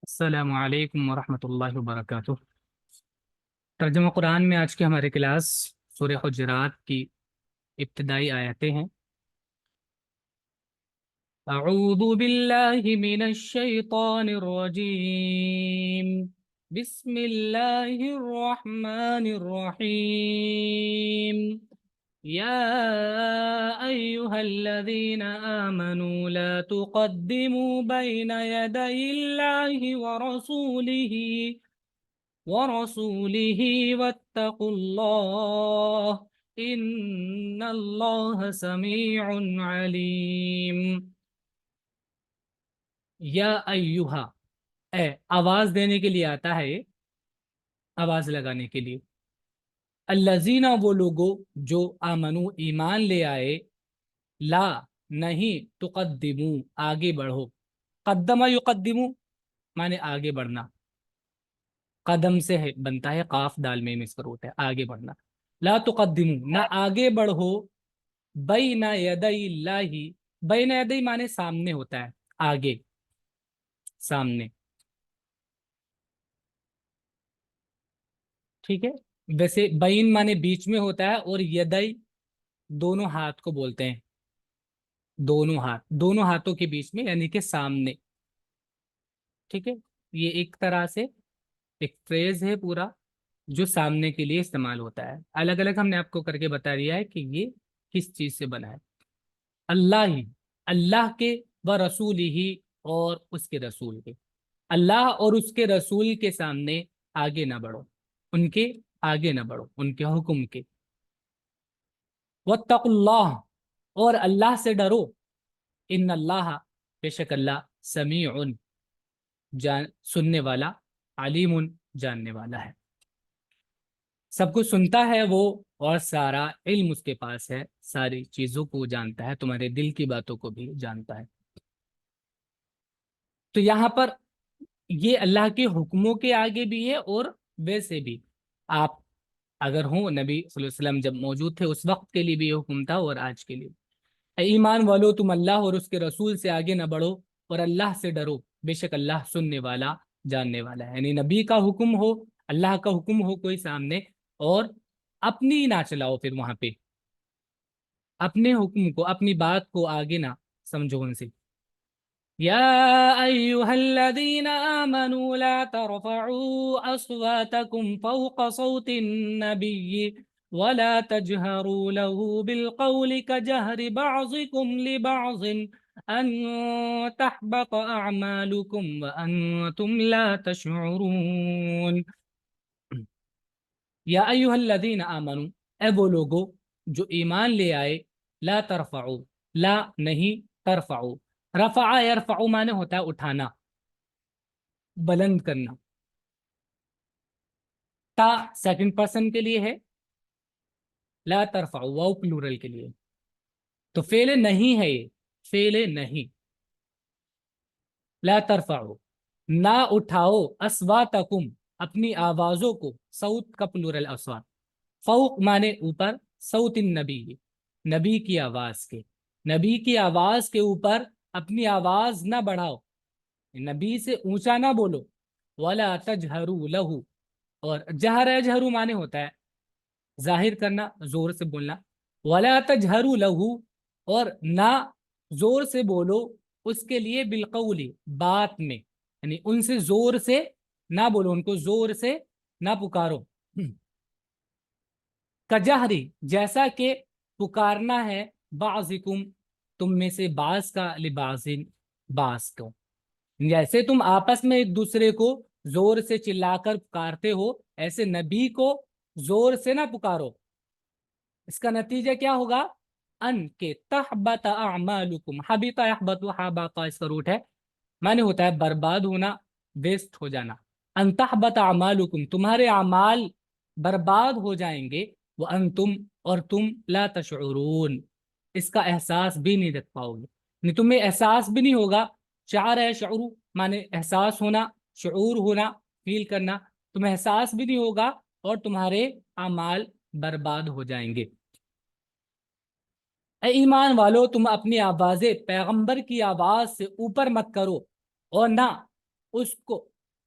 السلام علیکم ورحمۃ اللہ وبرکاتہ۔ ترجمہ قرآن میں آج کی ہماری کلاس سورہ حجرات کی ابتدائی آیتیں ہیں۔ اعوذ باللہ من الشیطان الرجیم، بسم اللہ الرحمن الرحیم، یا ایہا الذین آمنوا لا تقدموا بین یدی اللہ ورسوله واتقوا الله ان اللہ سمیع علیم۔ یا ایہا، اے آواز دینے کے لیے آتا ہے، آواز لگانے کے لیے۔ الذین، وہ لوگوں جو آمنو ایمان لے آئے، لا نہیں، تقدمو آگے بڑھو، قدم یقدمو مانے آگے بڑھنا، قدم سے ہے بنتا ہے، قاف دال میں مصر ہوتا ہے آگے بڑھنا۔ لا تقدمو نہ آگے بڑھو، بین یدی اللہ، بین یدی مانے سامنے ہوتا ہے، آگے سامنے، ٹھیک ہے۔ ویسے بین مانے بیچ میں ہوتا ہے، اور یدی دونوں ہاتھ کو بولتے ہیں، دونوں ہاتھوں کے بیچ میں یعنی کہ سامنے، ٹھیک ہے۔ یہ ایک طرح سے ایک فریز ہے پورا جو سامنے کے لیے استعمال ہوتا ہے۔ الگ الگ ہم نے آپ کو کر کے بتا دیا ہے کہ یہ کس چیز سے بنا ہے۔ اللہ ہی، اللہ کے، و رسول ہی، اور اس کے رسول کے، اللہ اور اس کے رسول کے سامنے آگے نہ بڑھو، ان کے آگے نہ بڑھو، ان کے حکم کے۔ واتقوا اللہ، اور اللہ سے ڈرو، ان اللہ، بے شک اللہ، سمیع، سننے والا، علیم، جاننے والا ہے، سب کچھ سنتا ہے وہ، اور سارا علم اس کے پاس ہے، ساری چیزوں کو جانتا ہے، تمہارے دل کی باتوں کو بھی جانتا ہے۔ تو یہاں پر یہ اللہ کے حکموں کے آگے بھی ہے، اور ویسے بھی آپ اگر ہوں، نبی صلی اللہ علیہ وسلم جب موجود تھے اس وقت کے لیے بھی یہ حکم تھا، اور آج کے لیے۔ اے ایمان والو، تم اللہ اور اس کے رسول سے آگے نہ بڑھو، اور اللہ سے ڈرو، بے شک اللہ سننے والا، جاننے والا ہے۔ یعنی نبی کا حکم ہو، اللہ کا حکم ہو کوئی سامنے، اور اپنی نہ چلاؤ، پھر وہاں پہ اپنے حکم کو، اپنی بات کو آگے نہ سمجھو ان سے۔ یا ایہا الذین آمنوا لا ترفعوا اصواتکم فوق صوت النبی ولا تجهروا له بالقول كجهر بعضكم لبعض ان تحبط اعمالكم وانتم لا تشعرون۔ یا ایہا الذین آمنوا، اے وہ لوگو جو ایمان لے آئے، لا ترفعوا، لا نہیں، ترفعوا، رفع یرفع مانے ہوتا ہے اٹھانا، بلند کرنا۔ تا سیکنڈ پرسن کے لیے ہے، لا ترفعوا واو پلورل کے لیے، تو فعل نہیں ہے، یہ فعل نہیں۔ لا ترفعوا، نہ اٹھاؤ، اصواتکم، اپنی آوازوں کو، صوت کا پلورل اصوات، فوق مانے اوپر، صوت النبی، نبی کی آواز کے، نبی کی آواز کے اوپر اپنی آواز نہ بڑھاؤ، نبی سے اونچا نہ بولو، ولا تجہروا لہ، اور جہر یجہروا مانے ہوتا ہے ظاہر کرنا، زور سے بولنا، ولا تجہروا لہ، اور نہ زور سے بولو اس کے لیے، بالقول، بات میں، یعنی ان سے زور سے نہ بولو، ان کو زور سے نہ پکارو، کجہری، جیسا کہ پکارنا ہے، بعضکم، تم میں سے بعض کا، لبعضن، بعض کو، جیسے تم آپس میں ایک دوسرے کو زور سے چلا کر پکارتے ہو، ایسے نبی کو زور سے نہ پکارو۔ اس کا نتیجہ کیا ہوگا؟ ان کے تحبط اعمالکم، حبط یحبط، حبط اس کا روٹ ہے، معنی ہوتا ہے برباد ہونا، ویسٹ ہو جانا۔ ان تحبط اعمالکم، تمہارے اعمال برباد ہو جائیں گے، وانتم، اور تم، لا تشعرون، اس کا احساس بھی نہیں رکھ پاؤ گے، یعنی تمہیں احساس بھی نہیں ہوگا۔ شعر ہے شعور مانے احساس ہونا، شعور ہونا، فیل کرنا، تمہیں احساس بھی نہیں ہوگا، اور تمہارے اعمال برباد ہو جائیں گے۔ اے ایمان والو، تم اپنی آوازیں پیغمبر کی آواز سے اوپر مت کرو، اور نہ اس کو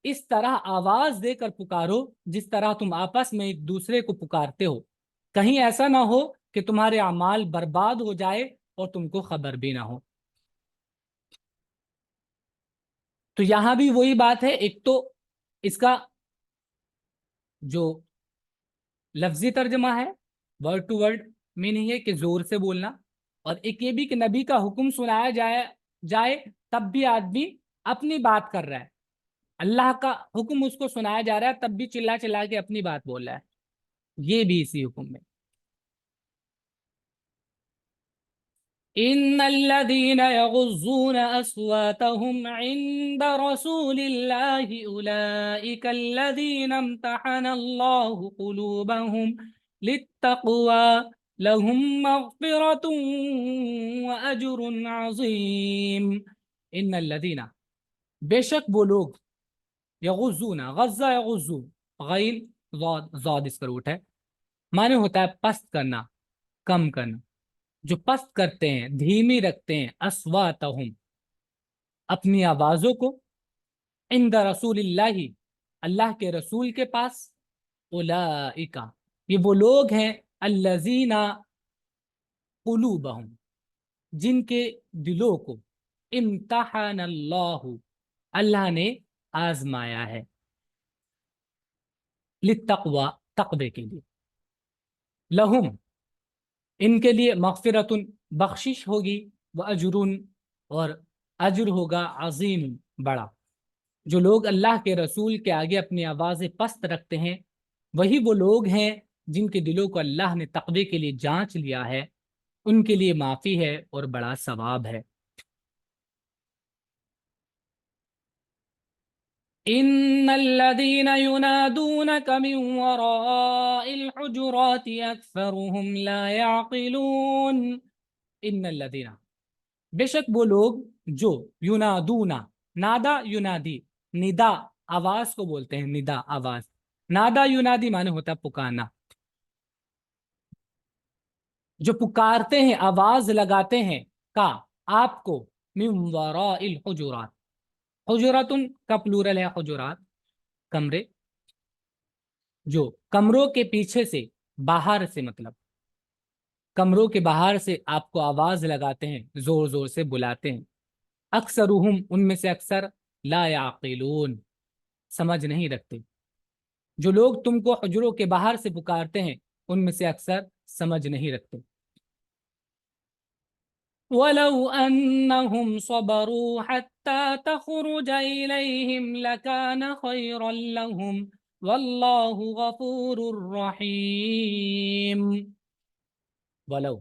اس طرح آواز دے کر پکارو جس طرح تم آپس میں ایک دوسرے کو پکارتے ہو، کہیں ایسا نہ ہو کہ تمہارے اعمال برباد ہو جائے اور تم کو خبر بھی نہ ہو۔ تو یہاں بھی وہی بات ہے، ایک تو اس کا جو لفظی ترجمہ ہے ورڈ ٹو ورڈ میننگ ہے کہ زور سے بولنا، اور ایک یہ بھی کہ نبی کا حکم سنایا جائے تب بھی آدمی اپنی بات کر رہا ہے، اللہ کا حکم اس کو سنایا جا رہا ہے تب بھی چلا چلا کے اپنی بات بول رہا ہے، یہ بھی اسی حکم میں۔ ان الذين يغضون اصواتهم عند رسول الله اولئك الذين امتحن الله قلوبهم للتقوى لهم مغفرة واجر عظيم۔ ان الذين، بے شک وہ لوگ، یغضون، غزہ یغضو، غین زاد اس کا روٹ ہے، معنی ہوتا ہے پست کرنا، کم کرنا، جو پست کرتے ہیں، دھیمی رکھتے ہیں، اصواتہم، اپنی آوازوں کو، عند رسول اللہ، اللہ کے رسول کے پاس، اولئک، یہ وہ لوگ ہیں، الذین قلوبہم، جن کے دلوں کو، امتحن اللہ، اللہ نے آزمایا ہے، للتقوی، تقوی کے لیے، لہم، ان کے لیے، مغفرت، بخشش ہوگی، واجر، اور اجر ہوگا، عظیم، بڑا۔ جو لوگ اللہ کے رسول کے آگے اپنی آوازیں پست رکھتے ہیں وہی وہ لوگ ہیں جن کے دلوں کو اللہ نے تقوی کے لیے جانچ لیا ہے، ان کے لیے معافی ہے اور بڑا ثواب ہے۔ ان الذين ينادونك من وراء الحجرات اكثرهم لا يعقلون۔ ان الذين، بے شک وہ لوگ جو، ینادونا، نادا ینادی، ندا آواز کو بولتے ہیں، ندا آواز، نادا ینادی معنی ہوتا ہے پکارنا، جو پکارتے ہیں، آواز لگاتے ہیں، کا، آپ کو، من وراء الحجرات، حجرات کا پلورل ہے حجرات، کمرے، جو کمروں کے پیچھے سے، باہر سے مطلب کمروں کے باہر سے آپ کو آواز لگاتے ہیں، زور زور سے بلاتے ہیں، اکثرہم، ان میں سے اکثر، لا یعقلون، سمجھ نہیں رکھتے، جو لوگ تم کو حجروں کے باہر سے پکارتے ہیں ان میں سے اکثر سمجھ نہیں رکھتے۔ وَلَوْ أَنَّهُمْ صَبَرُوا حَتَّى تَخْرُجَ إِلَيْهِمْ لَكَانَ خَيْرًا لَهُمْ وَاللَّهُ غَفُورٌ رَحِيمٌ۔ ولو،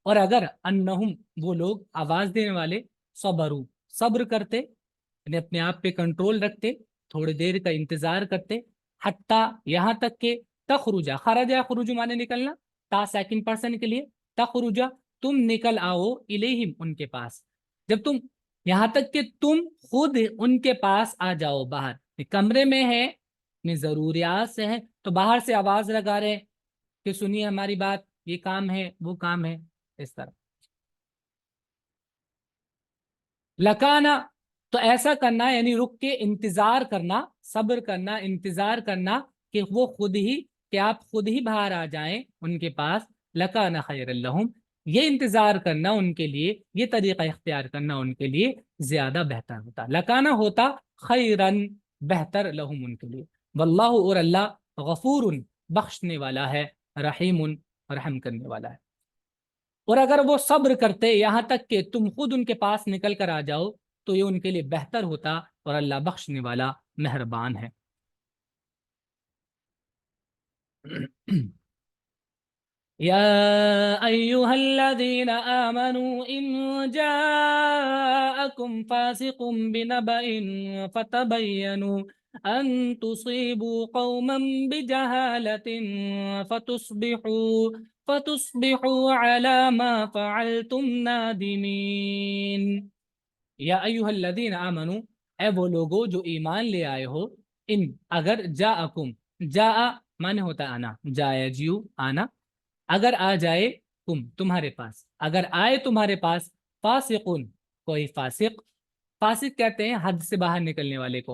اور اگر، انہم، وہ لوگ، آواز دینے والے، صبروا، صبر کرتے، یعنی اپنے آپ پہ کنٹرول رکھتے، تھوڑی دیر کا انتظار کرتے، حتیٰ، یہاں تک کہ، تخرجا، خرجا خروج مانے نکلنا، تا سیکنڈ پرسن کے لیے، تخرجا، تم نکل آؤ، الیہم، ان کے پاس، جب تم، یہاں تک کہ تم خود ان کے پاس آ جاؤ، باہر کمرے میں ہے، اپنی ضروریات سے ہے تو باہر سے آواز لگا رہے کہ سنیے ہماری بات، یہ کام ہے، وہ کام ہے، اس طرح، لکانا، تو ایسا کرنا یعنی رک کے انتظار کرنا، صبر کرنا، انتظار کرنا کہ وہ خود ہی، کہ آپ خود ہی باہر آ جائیں ان کے پاس، لکانا خیر لہم، یہ انتظار کرنا ان کے لیے، یہ طریقہ اختیار کرنا ان کے لیے زیادہ بہتر ہوتا، لکانا ہوتا خیرن، بہتر، لہم، ان کے لیے، واللہ، اور اللہ، غفور، بخشنے والا ہے، رحیم، رحم کرنے والا ہے۔ اور اگر وہ صبر کرتے یہاں تک کہ تم خود ان کے پاس نکل کر آ جاؤ تو یہ ان کے لیے بہتر ہوتا، اور اللہ بخشنے والا، مہربان ہے۔ يا أيها الذين آمنوا إن جاءكم فاسق بنبأ فتبينوا أن تصيبوا قوما بجهالة فتصبحوا على ما فعلتم نادمين۔ یا ایھا الذین آمنو، اے وہ لوگو جو ایمان لے آئے ہو، ان، اگر، جاءکم، جاء مانے ہوتا ہے آنا، جاء جیو، آنا، اگر آ جائے، تمہارے پاس، اگر آئے تمہارے پاس، فاسقون، کوئی فاسق، فاسق کہتے ہیں حد سے باہر نکلنے والے کو،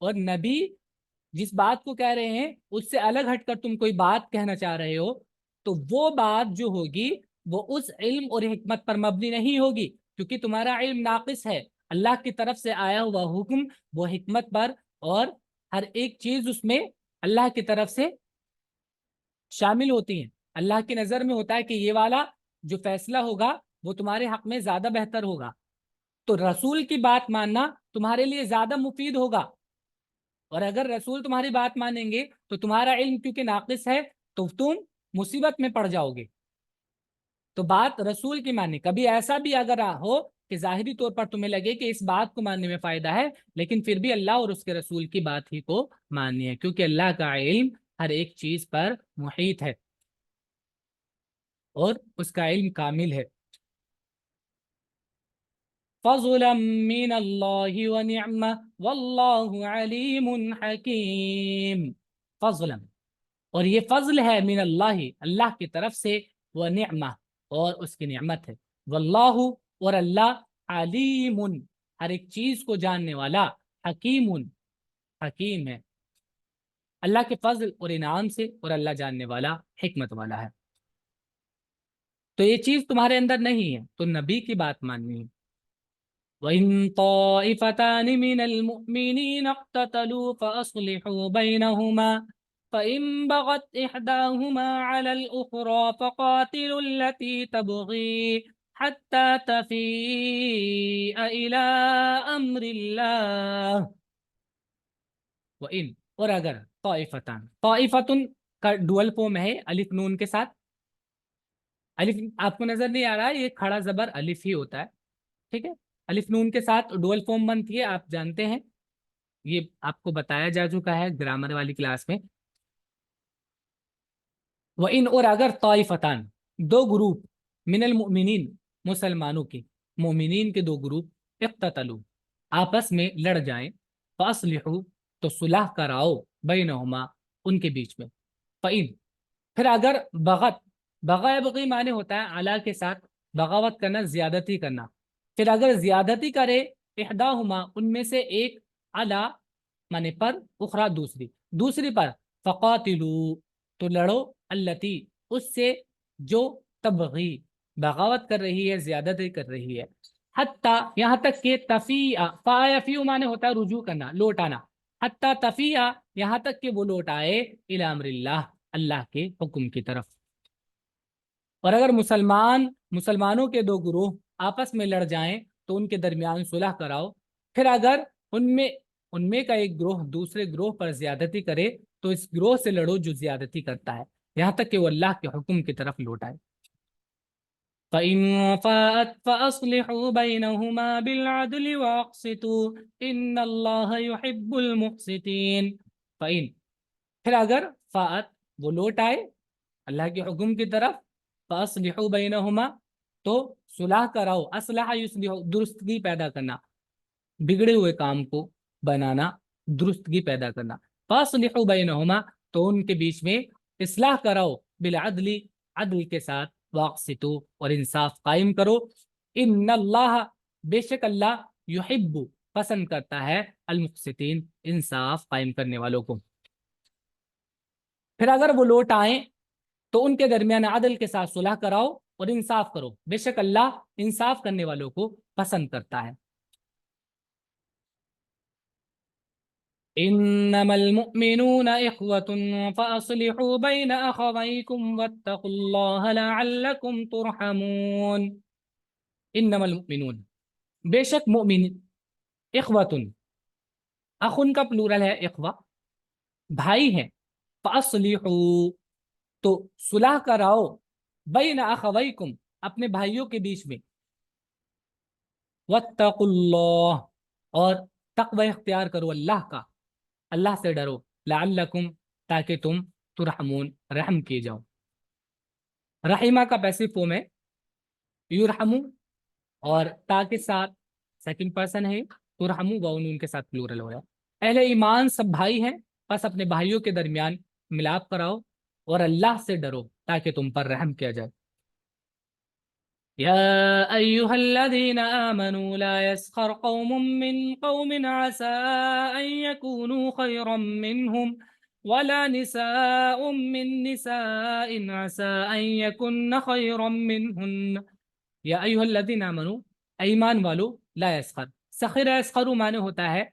اور نبی جس بات کو کہہ رہے ہیں اس سے الگ ہٹ کر تم کوئی بات کہنا چاہ رہے ہو تو وہ بات جو ہوگی وہ اس علم اور حکمت پر مبنی نہیں ہوگی، کیونکہ تمہارا علم ناقص ہے۔ اللہ کی طرف سے آیا ہوا حکم وہ حکمت پر، اور ہر ایک چیز اس میں اللہ کی طرف سے شامل ہوتی ہیں۔ اللہ کی نظر میں ہوتا ہے کہ یہ والا جو فیصلہ ہوگا وہ تمہارے حق میں زیادہ بہتر ہوگا، تو رسول کی بات ماننا تمہارے لیے زیادہ مفید ہوگا۔ اور اگر رسول تمہاری بات مانیں گے تو تمہارا علم کیونکہ ناقص ہے تو تم مصیبت میں پڑ جاؤ گے۔ تو بات رسول کی ماننی، کبھی ایسا بھی اگر ہو کہ ظاہری طور پر تمہیں لگے کہ اس بات کو ماننے میں فائدہ ہے، لیکن پھر بھی اللہ اور اس کے رسول کی بات ہی کو ماننی ہے، کیونکہ اللہ کا علم ہر ایک چیز پر محیط ہے اور اس کا علم کامل ہے۔ فضلا من اللہ ونعمہ واللہ علیم حکیم۔ فضلا، اور یہ فضل ہے من اللہ، اللہ کی طرف سے، ونعمہ، اور اس کی نعمت ہے، واللہ، اور اللہ، علیم، ہر ایک چیز کو جاننے والا، حکیم، حکیم ہے۔ اللہ کے فضل اور انعام سے، اور اللہ جاننے والا، حکمت والا ہے۔ تو یہ چیز تمہارے اندر نہیں ہے تو نبی کی بات ماننی ہے۔ وَإِن طَائِفَتَانِ مِنَ الْمُؤْمِنِينَ اقْتَتَلُوا فَأَصْلِحُوا بَيْنَهُمَا فَإِن بَغَتْ إِحْدَاهُمَا عَلَى الْأُخْرَى فَقَاتِلُوا الَّتِي تَبْغِي حَتَّى تَفِيءَ إِلَى أَمْرِ اللَّهِ۔ وَإِن، اور اگر، طائفتان، طائفتن کا ڈوئل فارم ہے الف نون کے ساتھ۔ الف آپ کو نظر نہیں آ رہا ہے، یہ کھڑا زبر الف ہی ہوتا ہے، ٹھیک ہے؟ الف نون کے ساتھ ڈوئل فارم بنتی ہے، آپ جانتے ہیں، یہ آپ کو بتایا جا چکا ہے گرامر والی کلاس میں۔ وَإِن، اور اگر، طائفتان، دو گروپ، من المؤمنین، مسلمانوں کے، مومنین کے دو گروپ، اقتتلوا، آپس میں لڑ جائیں، فاصلحوا، تو صلح کراؤ، بینہما، ان کے بیچ میں، فَإِن، پھر اگر، بغت، بغا یبغی معنی ہوتا ہے اعلیٰ کے ساتھ بغاوت کرنا، زیادتی کرنا، پھر اگر زیادتی کرے، احداہما، ان میں سے ایک، اعلیٰ معنی پر، اخرى دوسری، دوسری پر، فقاتلو، تو لڑو، التی، اس سے جو، تبغی، بغاوت کر رہی ہے، زیادتی کر رہی ہے، حتیٰ، یہاں تک کہ، تفیع، فا یفیع معنی ہوتا ہے رجوع کرنا، لوٹ آنا، حتیٰ تفیع، یہاں تک کہ وہ لوٹ آئے، الی امر اللہ، اللہ کے حکم کی طرف۔ اور اگر مسلمانوں کے دو گروہ آپس میں لڑ جائیں تو ان کے درمیان صلح کراؤ، پھر اگر ان میں کا ایک گروہ دوسرے گروہ پر زیادتی کرے تو اس گروہ سے لڑو جو زیادتی کرتا ہے، یہاں تک کہ وہ اللہ کے حکم کی طرف لوٹ آئے۔ فَإِن فَاءَتْ فَأَصْلِحُوا بَيْنَهُمَا بِالْعَدْلِ وَأَقْسِطُوا إِنَّ اللَّهَ يُحِبُّ الْمُقْسِطِينَ۔ فَإِن، پھر اگر، فَاءَت، وہ لوٹ آئے اللہ کے حکم کی طرف، فَأَصْلِحُوا بَيْنَهُمَا، تو صلح کراؤ، اصلح یصلح، درستگی پیدا کرنا، بگڑے ہوئے کام کو بنانا، درستگی پیدا کرنا، فَأَصْلِحُوا بَيْنَهُمَا، تو ان کے بیچ میں اصلاح کراؤ، بالعدل، عدل کے ساتھ، واقسطوا، اور انصاف قائم کرو، ان اللہ، بے شک اللہ، یحب، پسند کرتا ہے، المقسطین، انصاف قائم کرنے والوں کو۔ پھر اگر وہ لوٹ آئیں تو ان کے درمیان عدل کے ساتھ صلح کراؤ اور انصاف کرو، بے شک اللہ انصاف کرنے والوں کو پسند کرتا ہے۔ انما المؤمنون اخوة فاصلحوا بين اخويكم واتقوا الله لعلكم ترحمون۔ انما المؤمنون، بے شک مؤمن، اخوة، اخن کا پلورل ہے اخوہ، بھائی ہیں، فاصلحوا، تو صلح کراؤ، بین اخویکم، اپنے بھائیوں کے بیچ میں، واتقوا اللہ، اور تقوی اختیار کرو اللہ کا، اللہ سے ڈرو، لعلکم، تاکہ تم، ترحمون، رحم کیے جاؤ۔ رحمہ کا پیسو فارم ہے یرحمو، اور تا کے ساتھ سیکنڈ پرسن ہے، ترحمو و ان کے ساتھ پلورل ہو رہا ہے۔ اہل ایمان سب بھائی ہیں، بس اپنے بھائیوں کے درمیان ملاپ کراؤ اور اللہ سے ڈرو تاکہ تم پر رحم کیا جائے۔ يا أيها الذين آمنوا لا يسخر قوم من قوم عسى أن يكونوا خيرا منهم ولا نساء من نساء عسى أن يكن خيرا منهن یا ایھا الذین آمنوا، ایمان والو، لا یسخر، سخر یسخر معنی ہوتا ہے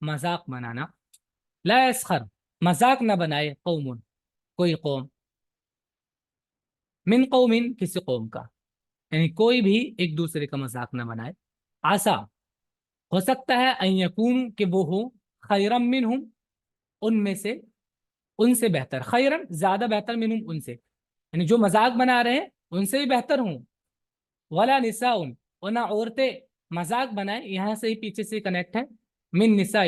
مذاق بنانا، لا یسخر مذاق نہ بنائے، قوم کوئی قوم، من قوم کسی قوم کا، یعنی کوئی بھی ایک دوسرے کا مذاق نہ بنائے، آسا ہو سکتا ہے، ان یکون کہ وہ ہو، خیرم منہم ان میں سے، ان سے بہتر، خیرن زیادہ بہتر، منہم ان سے، یعنی جو مذاق بنا رہے ہیں ان سے بھی بہتر ہوں، ولا نساء اور نہ عورتیں مذاق بنائیں، یہاں سے ہی پیچھے سے کنیکٹ ہے، من نساء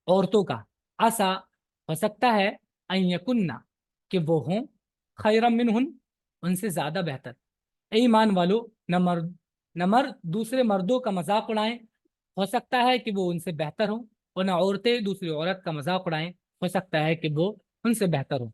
عورتوں کا، آسا ہو سکتا ہے، ان یکنہ کہ وہ ہوں، خیرم منہن ان سے زیادہ بہتر، اے ایمان والو، نہ مرد دوسرے مردوں کا مذاق اڑائیں، ہو سکتا ہے کہ وہ ان سے بہتر ہوں، اور نہ عورتیں دوسری عورت کا مذاق اڑائیں، ہو سکتا ہے کہ وہ ان سے بہتر ہوں۔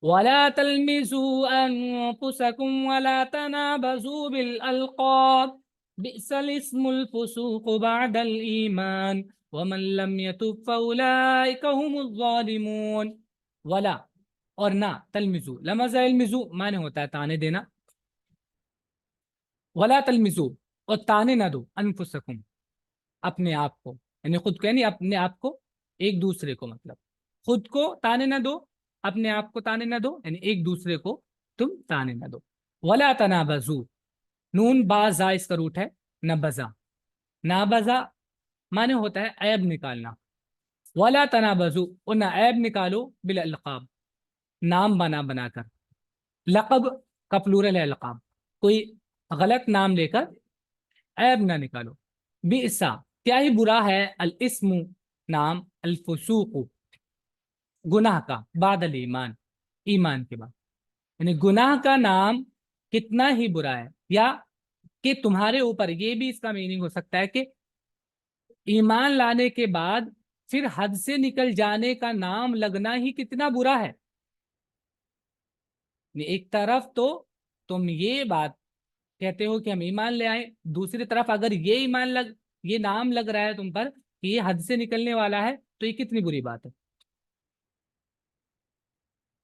ولا تلمزوا أنفسكم ولا تنابزوا بالألقاب بئس الاسم الفسوق بعد الإيمان ومن لم يتب فأولئك هم الظالمون۔ ولا اور نہ، تلمزو لمز المزو معنی ہوتا ہے تانے دینا، ولا تلمزو اور تانے نہ دو، انفسکم اپنے آپ کو، یعنی خود کو، یعنی اپنے آپ کو، ایک دوسرے کو، مطلب خود کو تانے نہ دو، اپنے آپ کو تانے نہ دو، یعنی ایک دوسرے کو تم تانے نہ دو۔ ولا تنابزو، نون با زا اس کا روٹ ہے، نبزا، نابزا معنی ہوتا ہے عیب نکالنا، ولا تنابزو اور نہ عیب نکالو، بالالقاب نام بنا بنا کر، لقب کا پلورل ہے لقاب، کوئی غلط نام لے کر عیب نہ نکالو، بئسا کیا ہی برا ہے، الاسم نام، الفسوق گناہ کا، بعد الایمان ایمان کے بعد، یعنی گناہ کا نام کتنا ہی برا ہے، یا کہ تمہارے اوپر، یہ بھی اس کا میننگ ہو سکتا ہے کہ ایمان لانے کے بعد پھر حد سے نکل جانے کا نام لگنا ہی کتنا برا ہے، ایک طرف تو تم یہ بات کہتے ہو کہ ہم ایمان لے آئیں، دوسری طرف اگر یہ نام لگ رہا ہے تم پر کہ یہ حد سے نکلنے والا ہے، تو یہ کتنی بری بات ہے۔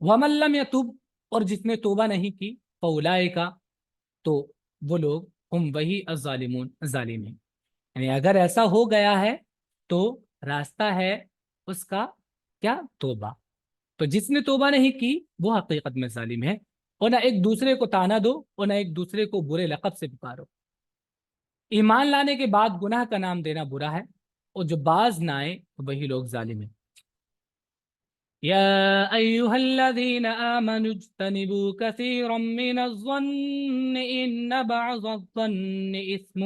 وَمَن لَّمْ يَتُب اور جس نے توبہ نہیں کی، فَأُولَٰئِکَ تو وہ لوگ، ہم وہی الظالمون ظالم ہیں، یعنی اگر ایسا ہو گیا ہے تو راستہ ہے اس کا کیا، توبہ، تو جس نے توبہ نہیں کی وہ حقیقت میں ظالم ہے، اور نہ ایک دوسرے کو تانا دو، اور نہ ایک دوسرے کو برے لقب سے پکارو، ایمان لانے کے بعد گناہ کا نام دینا برا ہے، اور جو باز نہ آئے وہی لوگ ظالم ہیں۔ يا أيها الذين آمنوا اجتنبوا كثيرا من الظن إن بعض الظن إثم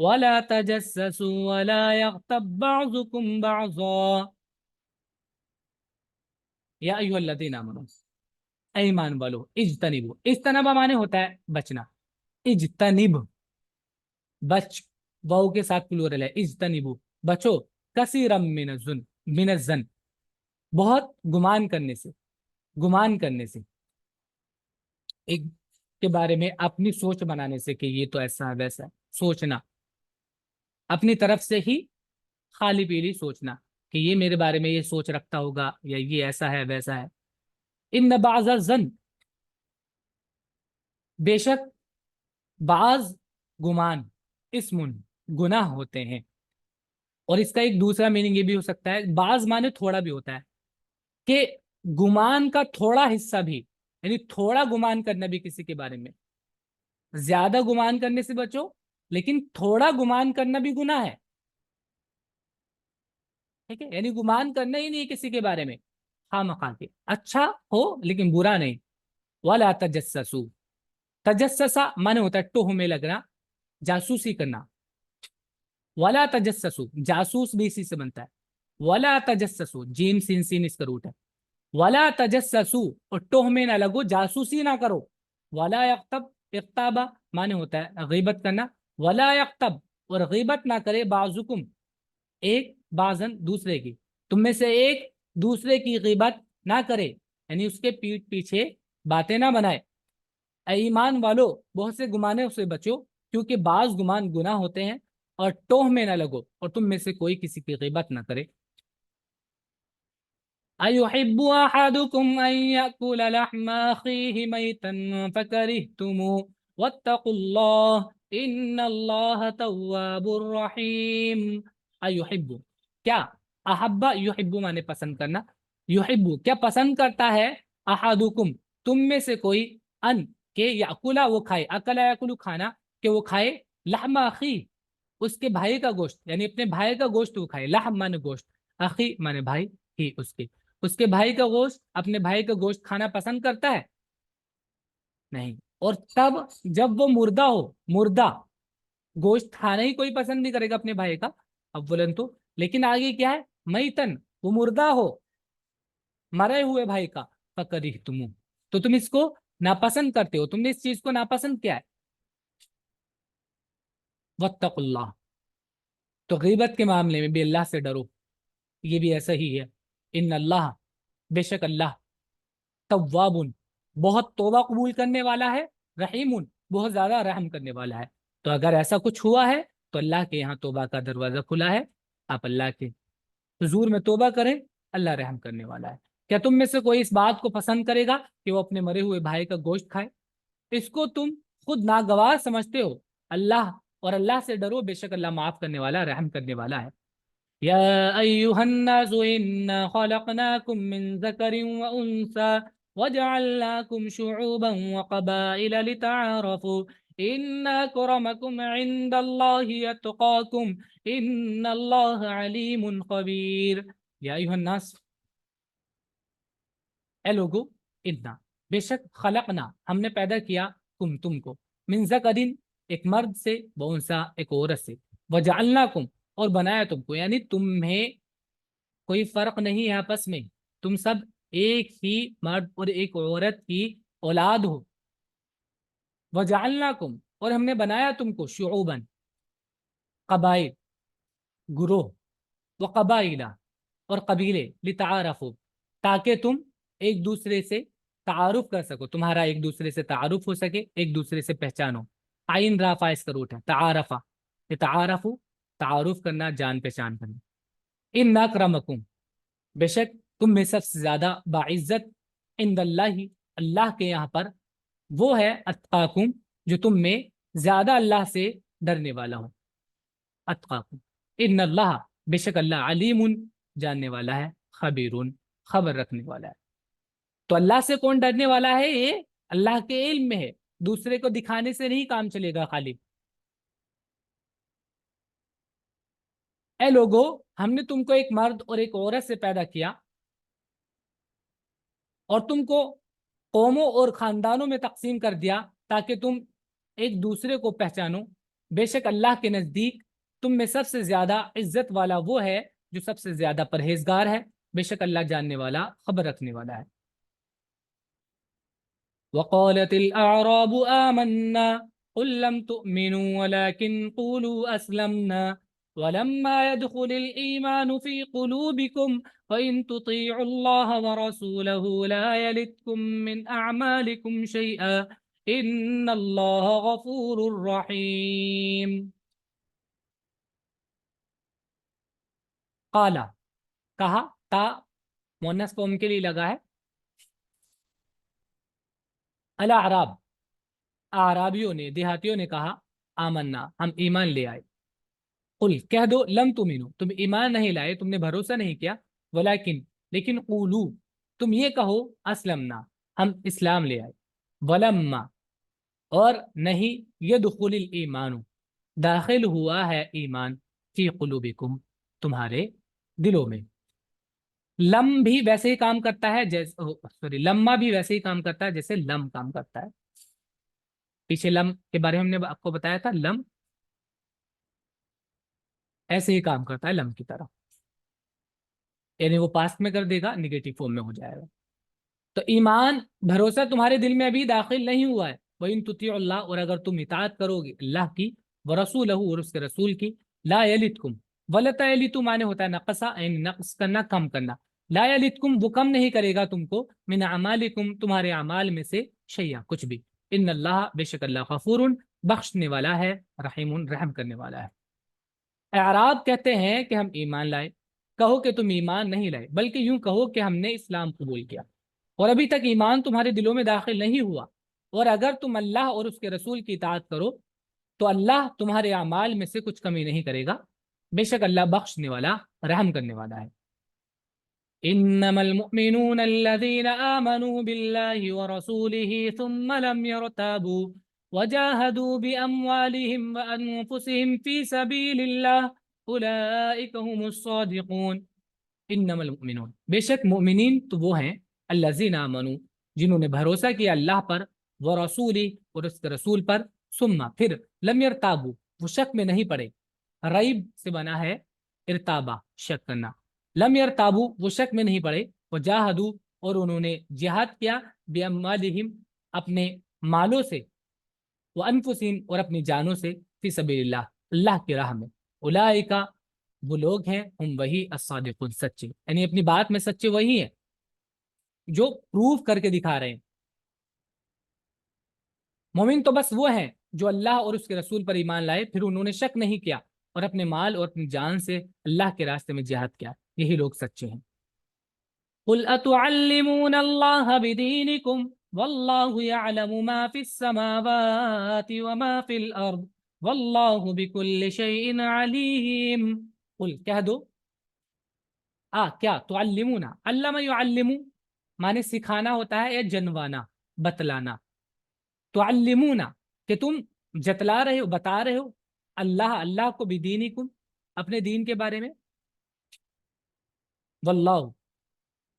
ولا تجسسوا ولا يغتب بعضكم بعضا۔ یا ایھا الذین آمنوا، اے ایمان والو، اجتنبوا، اجتنبا معنی ہوتا ہے بچنا، اجتنب بچ، واو کے ساتھ پلورل ہے، اجتنبوا بچو، کثیرا من الظن بہت گمان کرنے سے، گمان کرنے سے، ایک کے بارے میں اپنی سوچ بنانے سے کہ یہ تو ایسا ہے ویسا ہے، سوچنا، اپنی طرف سے ہی خالی پیلی سوچنا کہ یہ میرے بارے میں یہ سوچ رکھتا ہوگا، یا یہ ایسا ہے ویسا ہے۔ ان بعض الظن بے شک بعض گمان، اسم گناہ ہوتے ہیں، اور اس کا ایک دوسرا میننگ یہ بھی ہو سکتا ہے، بعض معنی تھوڑا بھی ہوتا ہے، کہ گمان کا تھوڑا حصہ بھی، یعنی تھوڑا گمان کرنا بھی کسی کے بارے میں، زیادہ گمان کرنے سے بچو، لیکن تھوڑا گمان کرنا بھی گناہ ہے، ٹھیک ہے، یعنی گمان کرنا ہی نہیں کسی کے بارے میں، خواہ مخواہ کے، اچھا ہو لیکن برا نہیں۔ ولا تجسسوا، تجسسا معنی ہوتا ہے ٹوہ میں لگنا، جاسوسی کرنا، ولا تجسسوا جاسوس بھی اسی سے بنتا ہے، ولا تجسسوا جیم سین سین اس کا روٹ ہے، ولا تجسسوا اور ٹوہ میں نہ لگو، جاسوسی نہ کرو، ولا یغتب اغتابا معنی ہوتا ہے غیبت کرنا، ولا یغتب اور غیبت نہ کرے، بعضکم ایک، بعضن دوسرے کی، تم میں سے ایک دوسرے کی غیبت نہ کرے، یعنی اس کے پیٹھ پیچھے باتیں نہ بنائے۔ اے ایمان والو بہت سے گمانوں سے بچو، کیونکہ بعض گمان گناہ ہوتے ہیں، اور ٹوہ میں نہ لگو، اور تم میں سے کوئی کسی کی غیبت نہ کرے۔ أَيُحِبُّ أَحَدُكُمْ أَن يَأْكُلَ لَحْمَ أَخِيهِ مَيْتًا فَكَرِهْتُمُوهُ وَاتَّقُوا اللَّهَ إِنَّ اللَّهَ تَوَّابٌ رَحِيمٌ۔ أَيُحِبُّ کیا، احبا یحب مانے پسند کرنا، یحب کیا پسند کرتا ہے، احدکم تم میں سے کوئی، ان کہ یاکلا وہ کھائے، اکلا یاکلو کھانا، کہ وہ کھائے، لحم اخی اس کے بھائی کا گوشت، یعنی اپنے بھائی کا گوشت وہ کھائے، لحم مانے گوشت، اخی مانے بھائی، ہی اس کے بھائی کا گوشت، اپنے بھائی کا گوشت کھانا پسند کرتا ہے نہیں، اور تب جب وہ مردہ ہو، مردہ گوشت کھانا ہی کوئی پسند نہیں کرے گا اپنے بھائی کا اولن تو، لیکن آگے کیا ہے، میتن وہ مردہ ہو، مرے ہوئے بھائی کا، فکرہتمو تو تم اس کو ناپسند کرتے ہو، تم نے اس چیز کو ناپسند کیا ہے۔ واتقوا اللہ تو غیبت کے معاملے میں بھی اللہ سے ڈرو، یہ بھی ایسا ہی ہے۔ ان اللہ بے شک اللہ، تواب بہت توبہ قبول کرنے والا ہے، رحیم بہت زیادہ رحم کرنے والا ہے۔ تو اگر ایسا کچھ ہوا ہے تو اللہ کے یہاں توبہ کا دروازہ کھلا ہے، آپ اللہ کے حضور میں توبہ کریں، اللہ رحم کرنے والا ہے۔ کیا تم میں سے کوئی اس بات کو پسند کرے گا کہ وہ اپنے مرے ہوئے بھائی کا گوشت کھائے؟ اس کو تم خود ناگوار سمجھتے ہو، اللہ اور اللہ سے ڈرو، بے شک اللہ معاف کرنے والا، رحم کرنے والا ہے۔ یا ایہا الناس انا خلقناکم من ذکر وانثى وجعلناکم شعوبا وقبائل لتعارفوا ان اکرمکم عند اللہ اتقاکم ان اللہ علیم خبیر۔ یا ایہا الناس اے لوگو، اتنا بے شک خلقنا ہم نے پیدا کیا، تم کو، من ذکرین ایک مرد سے، بونسا ایک عورت سے، وجعلناکم اور بنایا تم کو، یعنی تمہیں کوئی فرق نہیں ہے آپس میں، تم سب ایک ہی مرد اور ایک عورت کی اولاد ہو۔ وجعلناکم اور ہم نے بنایا تم کو، شعوباً قبائل، گروہ، وقبائل اور قبیلے، لتعارفوا تاکہ تم ایک دوسرے سے تعارف کر سکو، تمہارا ایک دوسرے سے تعارف ہو سکے، ایک دوسرے سے پہچانو۔ آئین رافع اس کا روٹ ہے، تعارفا، تعارفو تعارف کرنا، جان پہچان کرنا۔ ان اکرمکم بے شک تم میں سب سے زیادہ باعزت، عند اللہ اللہ کے یہاں پر، وہ ہے اتقاکم جو تم میں زیادہ اللہ سے ڈرنے والا ہو۔ اتقاکم ان اللہ بے شک اللہ علیم جاننے والا ہے، خبیرون خبر رکھنے والا ہے۔ تو اللہ سے کون ڈرنے والا ہے، یہ اللہ کے علم میں ہے، دوسرے کو دکھانے سے نہیں کام چلے گا خالی۔ اے لوگو ہم نے تم کو ایک مرد اور ایک عورت سے پیدا کیا، اور تم کو قوموں اور خاندانوں میں تقسیم کر دیا تاکہ تم ایک دوسرے کو پہچانو۔ بے شک اللہ کے نزدیک تم میں سب سے زیادہ عزت والا وہ ہے جو سب سے زیادہ پرہیزگار ہے، بے شک اللہ جاننے والا، خبر رکھنے والا ہے۔ وقالت الأعراب آمنا قل لم تؤمنوا ولكن قولوا أسلمنا ولما يدخل الإيمان في قلوبكم وإن تطيعوا الله ورسوله لا يلتكم من أعمالكم شيئا إن الله غفور رحيم۔ قالا کہا، تا مونس قوم کے لیے لگا ہے، الاعراب اعرابیوں نے، دیہاتیوں نے کہا، آمنا ہم ایمان لے آئے، قل کہہ دو، لم تمنو تم ایمان نہیں لائے، تم نے بھروسہ نہیں کیا، ولیکن لیکن قولو تم یہ کہو، اسلمنا ہم اسلام لے آئے، ولما اور نہیں، یدخل الایمان داخل ہوا ہے ایمان، فی قلوبکم تمہارے دلوں میں۔ لم بھی ویسے ہی کام کرتا ہے جیسے، سوری لما بھی ویسے ہی کام کرتا ہے جیسے لم کام کرتا ہے۔ پیچھے لم کے بارے میں ہم نے آپ کو بتایا تھا، لم ایسے ہی کام کرتا ہے لم کی طرح، یعنی وہ پاسٹ میں کر دے گا، نگیٹو فارم میں ہو جائے گا۔ تو ایمان بھروسہ تمہارے دل میں ابھی داخل نہیں ہوا ہے، وَإِن تُطِيعُوا اللَّهَ اور اگر تم اطاعت کرو گے اللہ کی، وَرَسُولَهُ اور اس کے رسول کی، لا یلتکم ولتا یلتو معنی ہوتا ہے نقصا، یعنی نقص کرنا، کم کرنا، لا یلدکم وہ کم نہیں کرے گا تم کو، من اعمالکم تمہارے اعمال میں سے شیئا کچھ بھی، ان اللہ بے شک اللہ غفور بخشنے والا ہے، رحیم رحم کرنے والا ہے۔ اعراب کہتے ہیں کہ ہم ایمان لائے، کہو کہ تم ایمان نہیں لائے بلکہ یوں کہو کہ ہم نے اسلام قبول کیا اور ابھی تک ایمان تمہارے دلوں میں داخل نہیں ہوا، اور اگر تم اللہ اور اس کے رسول کی اطاعت کرو تو اللہ تمہارے اعمال میں سے کچھ کمی نہیں کرے گا، بے شک اللہ بخشنے والا رحم کرنے والا ہے۔ انما المؤمنون الذين آمنوا بالله ورسوله ثم لم يرتابوا وجاهدوا بأموالهم وأنفسهم في سبيل الله أولئك هم الصادقون۔ انما المؤمنون بے شک مؤمنین تو وہ ہیں، الذین آمنوا جنہوں نے بھروسہ کیا اللہ پر، ورسولہ اور اس کے رسول پر، ثم پھر، لم یرتابوا وہ شک میں نہیں پڑے، ریب سے بنا ہے ارتابہ شک کرنا، لم یرتابوا وہ شک میں نہیں پڑے، وجاہدوا اور انہوں نے جہاد کیا، باموالہم اپنے مالوں سے، وانفسہم اور اپنی جانوں سے، فی سبیل اللہ اللہ کی راہ میں، اولئک وہ لوگ ہیں، ہم وہی الصادقون سچے، یعنی اپنی بات میں سچے وہی ہیں جو پروف کر کے دکھا رہے ہیں۔ مومن تو بس وہ ہیں جو اللہ اور اس کے رسول پر ایمان لائے، پھر انہوں نے شک نہیں کیا اور اپنے مال اور اپنی جان سے اللہ کے راستے میں جہاد کیا، یہی لوگ سچے ہیں۔ قل اتعلمون اللہ بدینکم واللہ یعلم ما فی السماوات وما فی الارض واللہ بکل شیء علیم۔ قل کہہ دو، کیا تعلمون، علم یعلم مانے سکھانا ہوتا ہے یا جنوانا بتلانا، تعلمون کہ تم جتلا رہے ہو بتا رہے ہو، اللہ کو بدینکم اپنے دین کے بارے میں، واللہ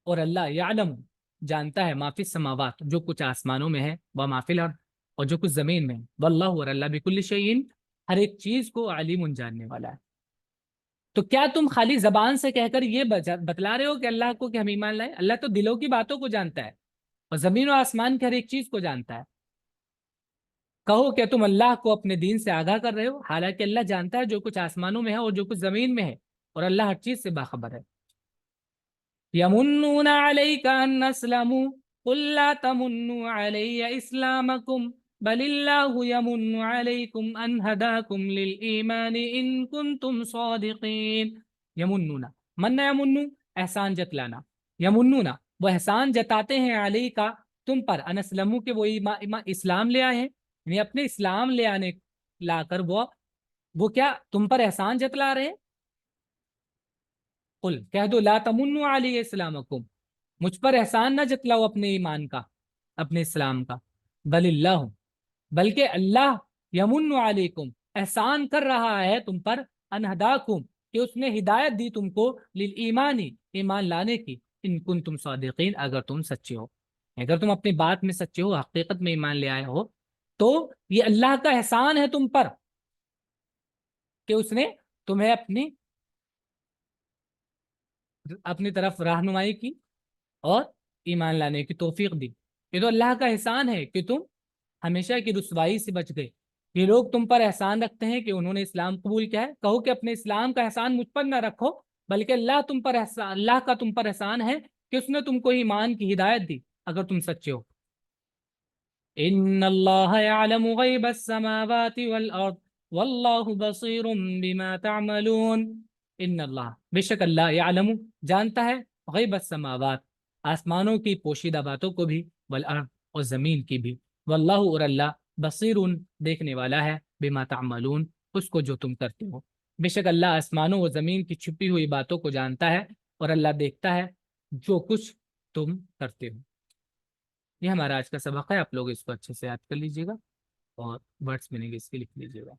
اور اللہ یعلم جانتا ہے، ما فی السماوات جو کچھ آسمانوں میں ہے، وما فی الارض اور جو کچھ زمین میں ہے، واللہ اور اللہ بکل شیء ہر ایک چیز کو علیم جاننے والا ہے۔ تو کیا تم خالی زبان سے کہہ کر یہ بتلا رہے ہو کہ اللہ کو کہ ہم ایمان لائے؟ اللہ تو دلوں کی باتوں کو جانتا ہے اور زمین و آسمان کی ہر ایک چیز کو جانتا ہے۔ کہو کہ تم اللہ کو اپنے دین سے آگاہ کر رہے ہو، حالانکہ اللہ جانتا ہے جو کچھ آسمانوں میں ہے اور جو کچھ زمین میں ہے، اور اللہ ہر چیز سے باخبر ہے۔ یمنون علیک ان اسلموا قل لا تمنوا علی اسلامکم بل اللہ یمن علیکم ان ہداکم للایمان ان کنتم صادقین۔ یمنون من یمنو احسان جتلانا، یمنون وہ احسان جتاتے ہیں علی کا تم پر، ان اسلموا کہ وہ اسلام لے آئے ہیں، یعنی اپنے اسلام لے آنے لا کر وہ کیا تم پر احسان جتلا رہے ہیں؟ قل کہہ دو لا تمنوا علی اسلامکم مجھ پر احسان نہ جتلاؤ اپنے ایمان کا، اپنے اسلام کا، بل اللہ بلکہ اللہ یمن علیکم احسان کر رہا ہے تم پر، ان ہداکم کہ اس نے ہدایت دی تم کو، للایمانی ایمان لانے کی، ان کنتم صادقین اگر تم سچے ہو، اگر تم اپنی بات میں سچے ہو، حقیقت میں ایمان لے آئے ہو، تو یہ اللہ کا احسان ہے تم پر کہ اس نے تمہیں اپنی طرف رہنمائی کی اور ایمان لانے کی توفیق دی۔ یہ تو اللہ کا احسان ہے کہ تم ہمیشہ کی رسوائی سے بچ گئے۔ یہ لوگ تم پر احسان رکھتے ہیں کہ انہوں نے اسلام قبول کیا ہے، کہو کہ اپنے اسلام کا احسان مجھ پر نہ رکھو، بلکہ اللہ کا تم پر احسان ہے کہ اس نے تم کو ایمان کی ہدایت دی اگر تم سچے ہو۔ ان اللہ یعلم غیب السماوات والارض واللہ بصیر بما تعملون۔ ان اللہ بے شک اللہ یعلم جانتا ہے، غیب السماوات آسمانوں کی پوشیدہ باتوں کو بھی، والارض اور زمین کی بھی، واللہ اور اللہ بصیر دیکھنے والا ہے، بما تعملون اس کو جو تم کرتے ہو۔ بے شک اللہ آسمانوں اور زمین کی چھپی ہوئی باتوں کو جانتا ہے اور اللہ دیکھتا ہے جو کچھ تم کرتے ہو۔ یہ ہمارا آج کا سبق ہے، آپ لوگ اس کو اچھے سے یاد کر لیجیے گا اور ورڈس ملیں گے اس کے لکھ لیجیے گا۔